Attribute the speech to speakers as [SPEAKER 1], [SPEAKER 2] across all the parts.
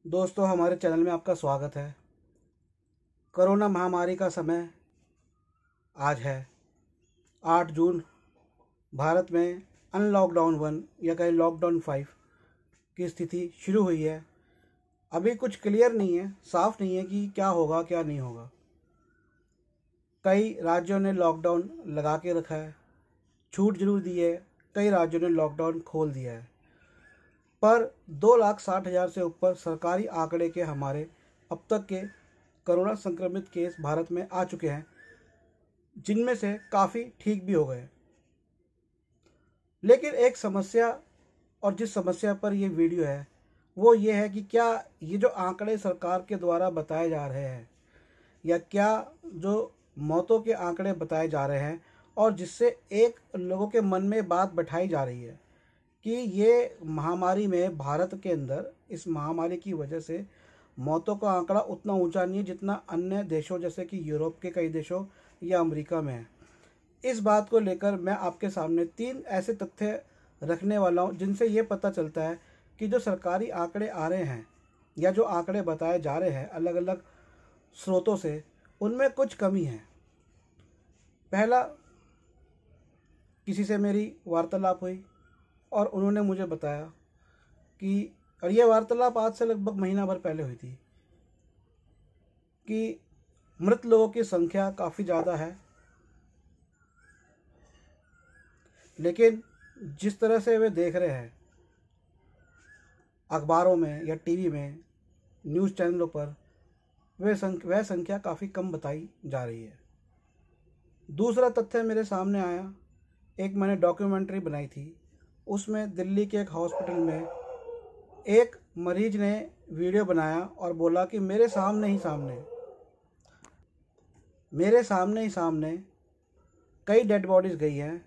[SPEAKER 1] दोस्तों, हमारे चैनल में आपका स्वागत है। कोरोना महामारी का समय आज है 8 जून। भारत में अनलॉकडाउन 1 या कहीं लॉकडाउन 5 की स्थिति शुरू हुई है। अभी कुछ क्लियर नहीं है, साफ नहीं है कि क्या होगा क्या नहीं होगा। कई राज्यों ने लॉकडाउन लगा के रखा है, छूट जरूर दी है, कई राज्यों ने लॉकडाउन खोल दिया है। पर 2,60,000 से ऊपर सरकारी आंकड़े के हमारे अब तक के कोरोना संक्रमित केस भारत में आ चुके हैं, जिनमें से काफ़ी ठीक भी हो गए। लेकिन एक समस्या, और जिस समस्या पर यह वीडियो है वो ये है कि क्या ये जो आंकड़े सरकार के द्वारा बताए जा रहे हैं, या क्या जो मौतों के आंकड़े बताए जा रहे हैं और जिससे एक लोगों के मन में बात बैठाई जा रही है कि ये महामारी में भारत के अंदर इस महामारी की वजह से मौतों का आंकड़ा उतना ऊंचा नहीं है जितना अन्य देशों जैसे कि यूरोप के कई देशों या अमेरिका में है। इस बात को लेकर मैं आपके सामने 3 ऐसे तथ्य रखने वाला हूं जिनसे ये पता चलता है कि जो सरकारी आंकड़े आ रहे हैं या जो आंकड़े बताए जा रहे हैं अलग अलग स्रोतों से, उनमें कुछ कमी है। पहला, किसी से मेरी वार्तालाप हुई और उन्होंने मुझे बताया कि, और यह वार्तालाप आज से लगभग महीना भर पहले हुई थी, कि मृत लोगों की संख्या काफ़ी ज़्यादा है, लेकिन जिस तरह से वे देख रहे हैं अखबारों में या टीवी में, न्यूज़ चैनलों पर, वह संख्या काफ़ी कम बताई जा रही है। दूसरा तथ्य मेरे सामने आया, एक मैंने डॉक्यूमेंट्री बनाई थी, उसमें दिल्ली के एक हॉस्पिटल में एक मरीज ने वीडियो बनाया और बोला कि मेरे सामने ही सामने कई डेड बॉडीज़ गई हैं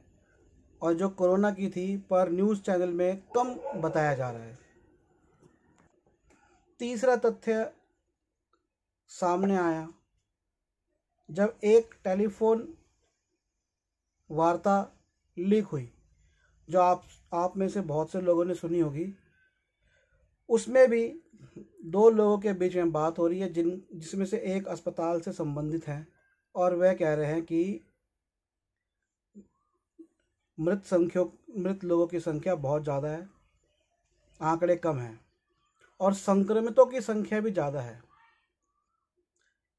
[SPEAKER 1] और जो कोरोना की थी पर न्यूज़ चैनल में कम बताया जा रहा है। तीसरा तथ्य सामने आया जब एक टेलीफोन वार्ता लीक हुई, जो आप में से बहुत से लोगों ने सुनी होगी। उसमें भी 2 लोगों के बीच में बात हो रही है जिसमें से एक अस्पताल से संबंधित है और वह कह रहे हैं कि मृत लोगों की संख्या बहुत ज़्यादा है, आंकड़े कम हैं और संक्रमितों की संख्या भी ज़्यादा है।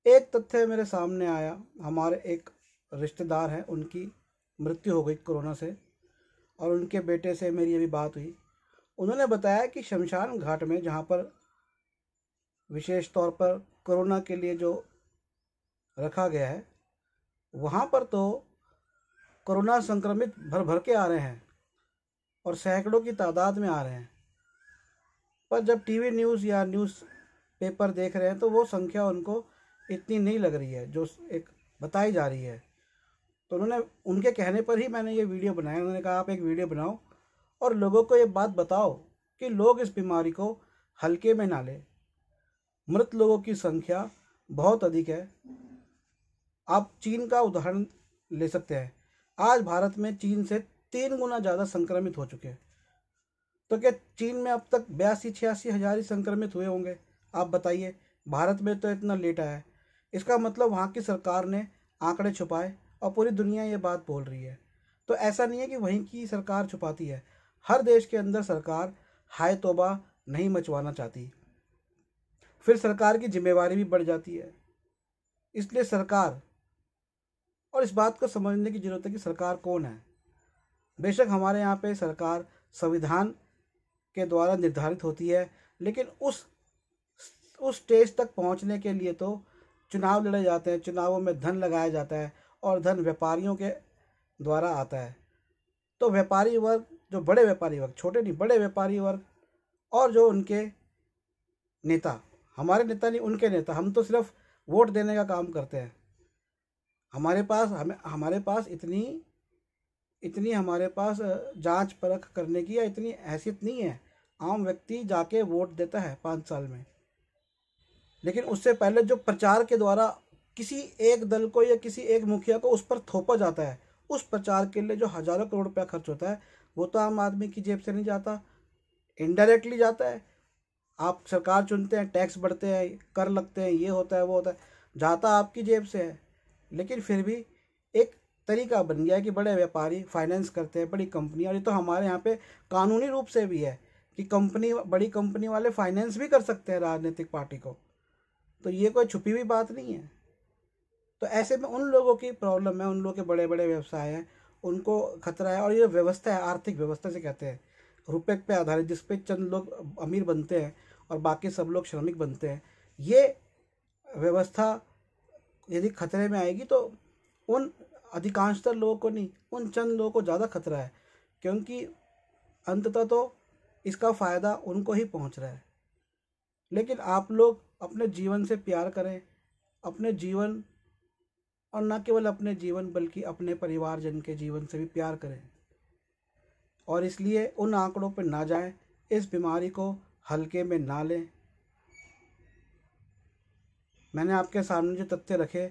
[SPEAKER 1] एक तथ्य मेरे सामने आया, हमारे एक रिश्तेदार हैं, उनकी मृत्यु हो गई कोरोना से और उनके बेटे से मेरी अभी बात हुई। उन्होंने बताया कि शमशान घाट में, जहाँ पर विशेष तौर पर कोरोना के लिए जो रखा गया है, वहाँ पर तो कोरोना संक्रमित भर भर के आ रहे हैं और सैकड़ों की तादाद में आ रहे हैं। पर जब टीवी न्यूज़ या न्यूज़ पेपर देख रहे हैं तो वो संख्या उनको इतनी नहीं लग रही है जो एक बताई जा रही है। तो उनके कहने पर ही मैंने ये वीडियो बनाया। उन्होंने कहा आप एक वीडियो बनाओ और लोगों को ये बात बताओ कि लोग इस बीमारी को हल्के में ना लें। मृत लोगों की संख्या बहुत अधिक है। आप चीन का उदाहरण ले सकते हैं। आज भारत में चीन से 3 गुना ज़्यादा संक्रमित हो चुके हैं। तो क्या चीन में अब तक 82-86 हज़ार ही संक्रमित हुए होंगे? आप बताइए। भारत में तो इतना लेट आया है। इसका मतलब वहाँ की सरकार ने आंकड़े छुपाए और पूरी दुनिया ये बात बोल रही है। तो ऐसा नहीं है कि वहीं की सरकार छुपाती है। हर देश के अंदर सरकार हाय तौबा नहीं मचवाना चाहती, फिर सरकार की जिम्मेवारी भी बढ़ जाती है। इसलिए सरकार, और इस बात को समझने की जरूरत है कि सरकार कौन है। बेशक हमारे यहाँ पे सरकार संविधान के द्वारा निर्धारित होती है, लेकिन उस स्टेज तक पहुँचने के लिए तो चुनाव लड़े जाते हैं, चुनावों में धन लगाया जाता है और धन व्यापारियों के द्वारा आता है। तो व्यापारी वर्ग, जो बड़े व्यापारी वर्ग, छोटे नहीं बड़े व्यापारी वर्ग, और जो उनके नेता, हमारे नेता नहीं उनके नेता, हम तो सिर्फ वोट देने का काम करते हैं। हमारे पास इतनी हमारे पास जांच परख करने की या इतनी हैसियत नहीं है। आम व्यक्ति जाके वोट देता है 5 साल में, लेकिन उससे पहले जो प्रचार के द्वारा किसी एक दल को या किसी एक मुखिया को उस पर थोपा जाता है, उस प्रचार के लिए जो हज़ारों करोड़ रुपया खर्च होता है, वो तो आम आदमी की जेब से नहीं जाता, इनडायरेक्टली जाता है। आप सरकार चुनते हैं, टैक्स बढ़ते हैं, कर लगते हैं, ये होता है वो होता है, जाता आपकी जेब से है। लेकिन फिर भी एक तरीका बन गया है कि बड़े व्यापारी फाइनेंस करते हैं, बड़ी कंपनी, और ये तो हमारे यहाँ पे कानूनी रूप से भी है कि बड़ी कंपनी वाले फाइनेंस भी कर सकते हैं राजनीतिक पार्टी को। तो ये कोई छुपी हुई बात नहीं है। तो ऐसे में उन लोगों की प्रॉब्लम है, उन लोगों के बड़े बड़े व्यवसाय हैं, उनको खतरा है। और ये व्यवस्था है, आर्थिक व्यवस्था से कहते हैं, रुपये पे आधारित, जिस पे चंद लोग अमीर बनते हैं और बाकी सब लोग श्रमिक बनते हैं। ये व्यवस्था यदि खतरे में आएगी तो उन अधिकांशतर लोगों को नहीं, उन चंद लोगों को ज़्यादा खतरा है, क्योंकि अंततः तो इसका फ़ायदा उनको ही पहुंच रहा है। लेकिन आप लोग अपने जीवन से प्यार करें, अपने जीवन, और न केवल अपने जीवन बल्कि अपने परिवारजन के जीवन से भी प्यार करें। और इसलिए उन आंकड़ों पर ना जाएं, इस बीमारी को हल्के में ना लें। मैंने आपके सामने जो तथ्य रखे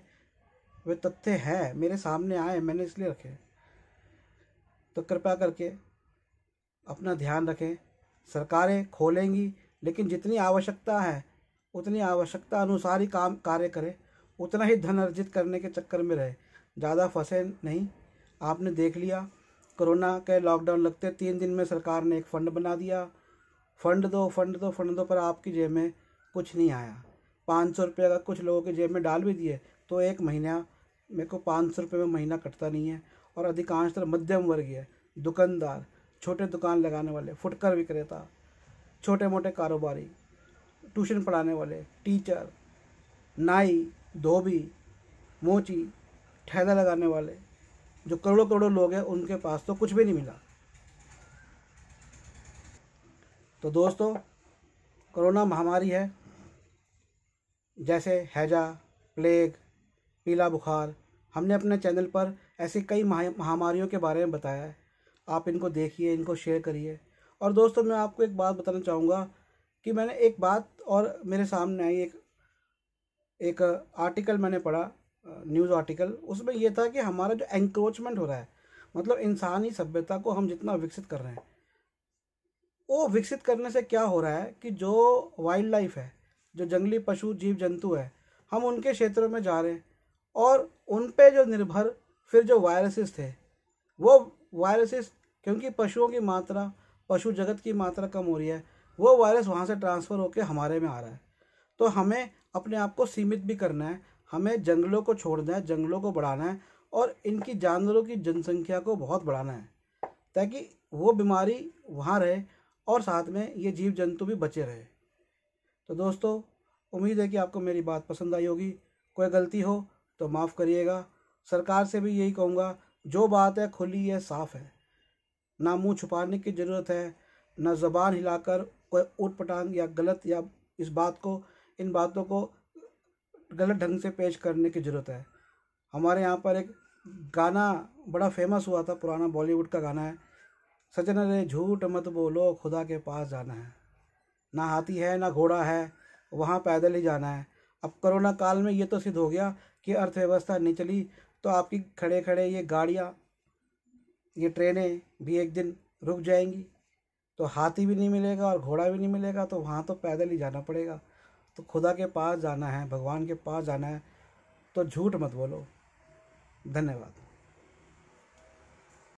[SPEAKER 1] वे तथ्य हैं, मेरे सामने आए, मैंने इसलिए रखे। तो कृपया करके अपना ध्यान रखें। सरकारें खोलेंगी, लेकिन जितनी आवश्यकता है उतनी आवश्यकता अनुसार ही कार्य करें, उतना ही धन अर्जित करने के चक्कर में रहे, ज़्यादा फंसे नहीं। आपने देख लिया, कोरोना के लॉकडाउन लगते 3 दिन में सरकार ने एक फ़ंड बना दिया, फंड दो फंड दो फंड दो, पर आपकी जेब में कुछ नहीं आया। 500 रुपये अगर कुछ लोगों की जेब में डाल भी दिए तो एक महीना, मेरे को 500 रुपये में महीना कटता नहीं है। और अधिकांशतः मध्यम वर्गीय दुकानदार, छोटे दुकान लगाने वाले, फुटकर विक्रेता, छोटे मोटे कारोबारी, ट्यूशन पढ़ाने वाले, टीचर, नाई, धोबी, मोची, ठेला लगाने वाले, जो करोड़ों करोड़ों लोग हैं, उनके पास तो कुछ भी नहीं मिला। तो दोस्तों, कोरोना महामारी है, जैसे हैजा, प्लेग, पीला बुखार, हमने अपने चैनल पर ऐसी कई महामारियों के बारे में बताया है। आप इनको देखिए, इनको शेयर करिए। और दोस्तों, मैं आपको एक बात बताना चाहूँगा कि मैंने एक बात और मेरे सामने आई, एक आर्टिकल मैंने पढ़ा, न्यूज़ आर्टिकल। उसमें यह था कि हमारा जो एंक्रोचमेंट हो रहा है, मतलब इंसानी सभ्यता को हम जितना विकसित कर रहे हैं, वो विकसित करने से क्या हो रहा है कि जो वाइल्ड लाइफ है, जो जंगली पशु जीव जंतु है, हम उनके क्षेत्रों में जा रहे हैं और उन पे जो निर्भर फिर जो वायरसेस थे, वो वायरसेस, क्योंकि पशुओं की मात्रा, पशु जगत की मात्रा कम हो रही है, वो वायरस वहाँ से ट्रांसफ़र होकर हमारे में आ रहा है। तो हमें अपने आप को सीमित भी करना है, हमें जंगलों को छोड़ना है, जंगलों को बढ़ाना है, और इनकी जानवरों की जनसंख्या को बहुत बढ़ाना है, ताकि वो बीमारी वहाँ रहे और साथ में ये जीव जंतु भी बचे रहे। तो दोस्तों, उम्मीद है कि आपको मेरी बात पसंद आई होगी। कोई गलती हो तो माफ़ करिएगा। सरकार से भी यही कहूँगा, जो बात है खुली है, साफ़ है, ना मुंह छुपाने की ज़रूरत है, ना ज़बान हिलाकर कोई ऊट पटांग या गलत, या इन बातों को गलत ढंग से पेश करने की ज़रूरत है। हमारे यहाँ पर एक गाना बड़ा फेमस हुआ था, पुराना बॉलीवुड का गाना है, सजन रे झूठ मत बोलो, खुदा के पास जाना है, ना हाथी है ना घोड़ा है, वहाँ पैदल ही जाना है। अब कोरोना काल में ये तो सिद्ध हो गया कि अर्थव्यवस्था नहीं चली तो आपकी खड़े खड़े ये गाड़ियाँ, ये ट्रेनें भी एक दिन रुक जाएंगी, तो हाथी भी नहीं मिलेगा और घोड़ा भी नहीं मिलेगा, तो वहाँ तो पैदल ही जाना पड़ेगा। तो खुदा के पास जाना है, भगवान के पास जाना है, तो झूठ मत बोलो। धन्यवाद।